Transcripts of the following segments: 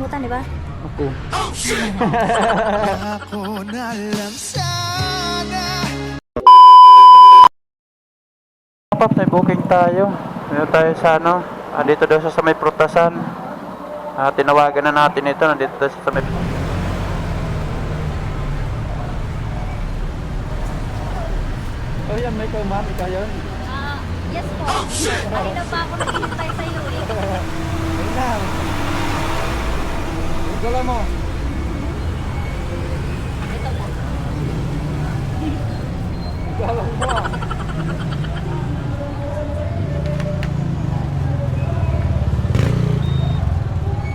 nakalimutan, di ba? Ako. Ako na lang sana. Pap, may booking tayo. Dito tayo sa ano, dito daw sa may prutasan. Tinawagan na natin ito, nandito daw sa may... Oh yan, may ikaw ma'am, ikaw yun. Yes po. Kanina pa ako naghihintay sa iyo eh. Ayun na. Igala mo. Ito lang. Igala mo.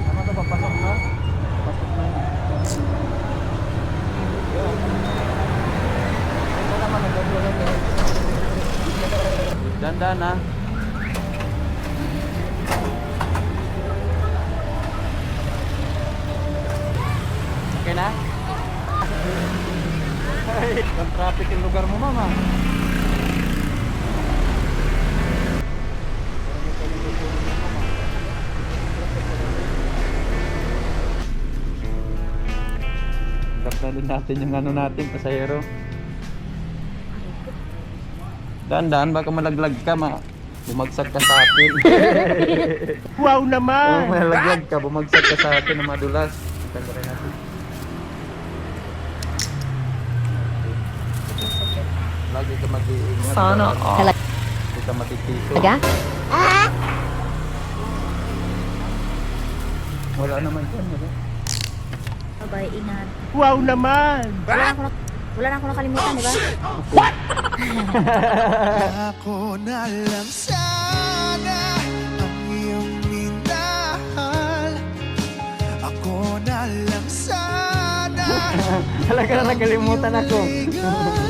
Ano ito ba? Pasok na? Pasok na yun. Ito naman, nagdadala ko. Dandan ha. Okay na? Ay, ang traffic yung lugar mo, mama. Dakdarin natin yung ano natin, pasahero. Dandan, baka malaglag ka, bumagsak ka sa atin. Wow naman! Oh, malaglag ka, bumagsak ka sa atin na madulas. Tandarin natin. Lagi ka mag-iingat. Sana all. Hindi ka matitiso. Taga? Wala naman dyan, wala. Bye, ingat. Wow naman! Wala na ako nakalimutan, di ba? Ako na lang sana ang iyong minahal. Ako na lang sana Talaga na nakalimutan ako. ang iyong